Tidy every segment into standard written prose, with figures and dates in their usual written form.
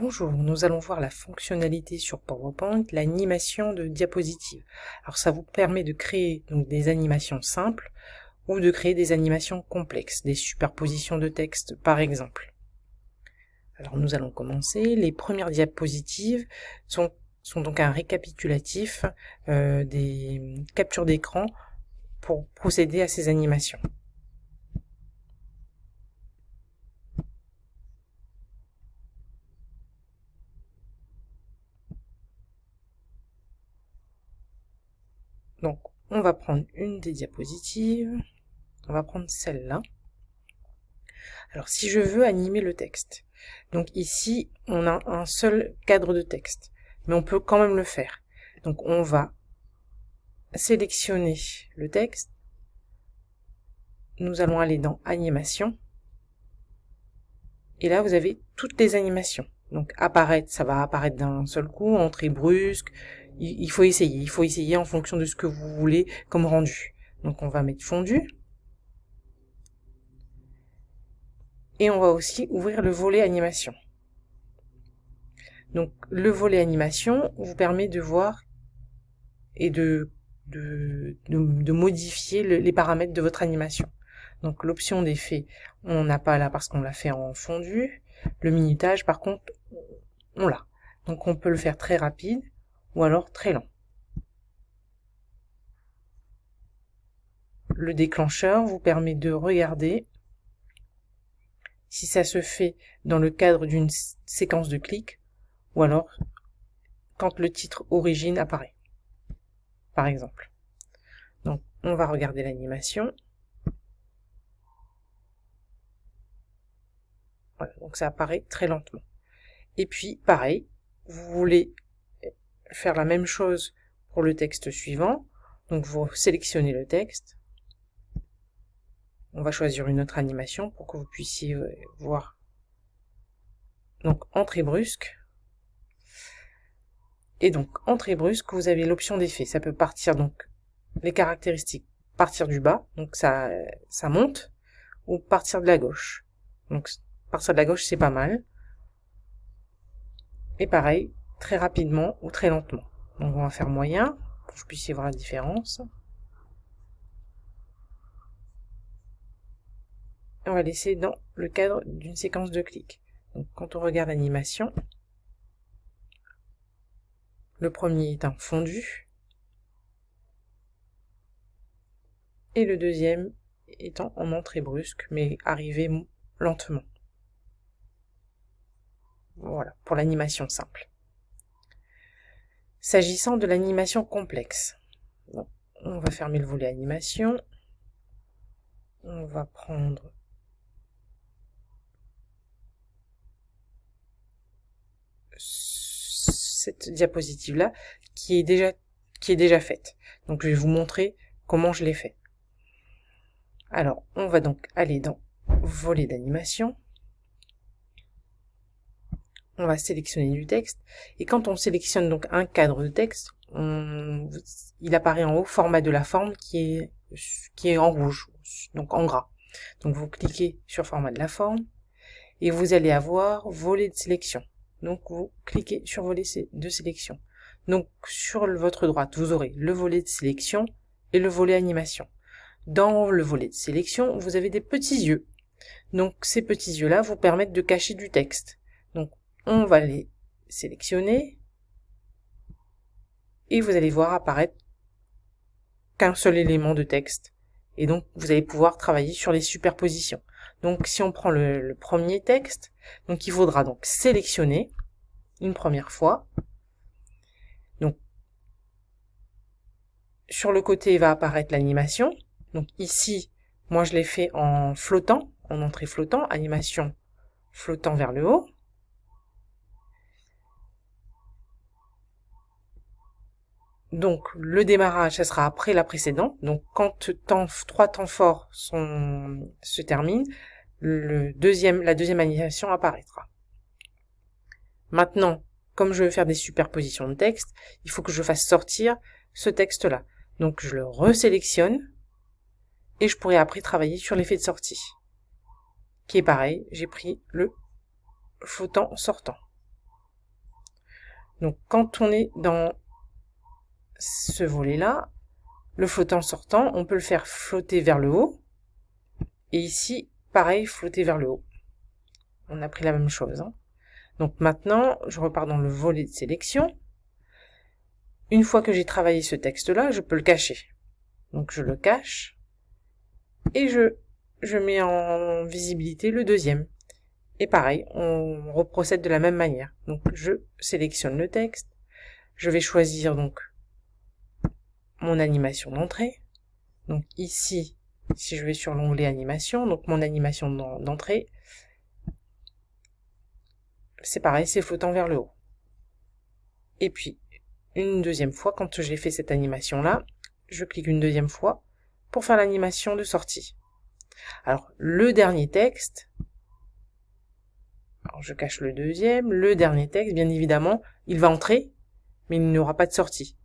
Bonjour, nous allons voir la fonctionnalité sur PowerPoint, l'animation de diapositives. Alors ça vous permet de créer donc des animations simples ou de créer des animations complexes, des superpositions de texte par exemple. Alors nous allons commencer. Les premières diapositives sont donc un récapitulatif des captures d'écran pour procéder à ces animations. Donc, on va prendre une des diapositives. On va prendre celle-là. Alors, si je veux animer le texte, donc ici, on a un seul cadre de texte, mais on peut quand même le faire. Donc, on va sélectionner le texte. Nous allons aller dans Animation. Et là, vous avez toutes les animations. Donc, apparaître, ça va apparaître d'un seul coup, entrée brusque. Il faut essayer en fonction de ce que vous voulez comme rendu. Donc, on va mettre fondu. Et on va aussi ouvrir le volet animation. Donc, le volet animation vous permet de voir et de modifier les paramètres de votre animation. Donc, l'option d'effet, on n'a pas là parce qu'on l'a fait en fondu. Le minutage, par contre, on l'a. Donc, on peut le faire très rapide ou alors très lent. Le déclencheur vous permet de regarder si ça se fait dans le cadre d'une séquence de clics ou alors quand le titre origine apparaît, par exemple. Donc, on va regarder l'animation. Voilà, donc ça apparaît très lentement. Et puis, pareil, vous voulez faire la même chose pour le texte suivant. Donc, vous sélectionnez le texte. On va choisir une autre animation pour que vous puissiez voir. Donc, entrée brusque. Et donc, entrée brusque, vous avez l'option d'effet. Ça peut partir, donc, les caractéristiques, partir du bas, donc ça monte, ou partir de la gauche. Donc, partir de la gauche, c'est pas mal. Et pareil, très rapidement ou très lentement. Donc, on va faire moyen, pour que vous puissiez voir la différence. On va laisser dans le cadre d'une séquence de clics. Donc, quand on regarde l'animation, le premier est un fondu et le deuxième étant en entrée brusque, mais arrivé lentement. Voilà, pour l'animation simple. S'agissant de l'animation complexe, donc, on va fermer le volet animation. On va prendre cette diapositive-là qui est déjà faite. Donc, je vais vous montrer comment je l'ai fait. Alors, on va donc aller dans volet d'animation. On va sélectionner du texte. Et quand on sélectionne donc un cadre de texte, il apparaît en haut format de la forme qui est en rouge, donc en gras. Donc vous cliquez sur format de la forme et vous allez avoir volet de sélection. Donc vous cliquez sur volet de sélection. Donc sur votre droite, vous aurez le volet de sélection et le volet animation. Dans le volet de sélection, vous avez des petits yeux. Donc ces petits yeux-là vous permettent de cacher du texte. Donc on va les sélectionner et vous allez voir apparaître qu'un seul élément de texte. Et donc, vous allez pouvoir travailler sur les superpositions. Donc, si on prend le premier texte, donc il faudra donc sélectionner une première fois. Donc, sur le côté va apparaître l'animation. Donc ici, moi je l'ai fait en flottant, en entrée flottant, animation flottant vers le haut. Donc, le démarrage, ça sera après la précédente. Donc, quand trois temps forts se terminent, la deuxième animation apparaîtra. Maintenant, comme je veux faire des superpositions de texte, il faut que je fasse sortir ce texte-là. Donc, je le resélectionne et je pourrai après travailler sur l'effet de sortie, qui est pareil. J'ai pris le flottant sortant. Donc quand on est dans ce volet-là, le flottant sortant, on peut le faire flotter vers le haut. Et ici, pareil, flotter vers le haut. On a pris la même chose. Hein. Donc maintenant, je repars dans le volet de sélection. Une fois que j'ai travaillé ce texte-là, je peux le cacher. Donc je le cache et je mets en visibilité le deuxième. Et pareil, on reprocède de la même manière. Donc je sélectionne le texte, je vais choisir donc mon animation d'entrée. Donc ici, si je vais sur l'onglet animation, donc mon animation d'entrée, c'est pareil, c'est flottant vers le haut. Et puis, une deuxième fois, quand j'ai fait cette animation-là, je clique une deuxième fois pour faire l'animation de sortie. Alors, le dernier texte, alors je cache le deuxième, le dernier texte, bien évidemment, il va entrer, mais il n'y aura pas de sortie.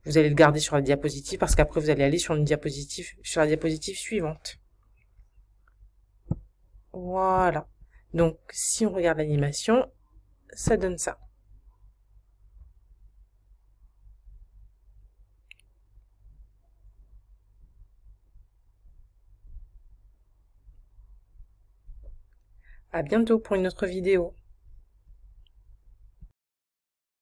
Vous allez le garder sur la diapositive parce qu'après vous allez aller sur la diapositive suivante. Voilà. Donc, si on regarde l'animation, ça donne ça. À bientôt pour une autre vidéo.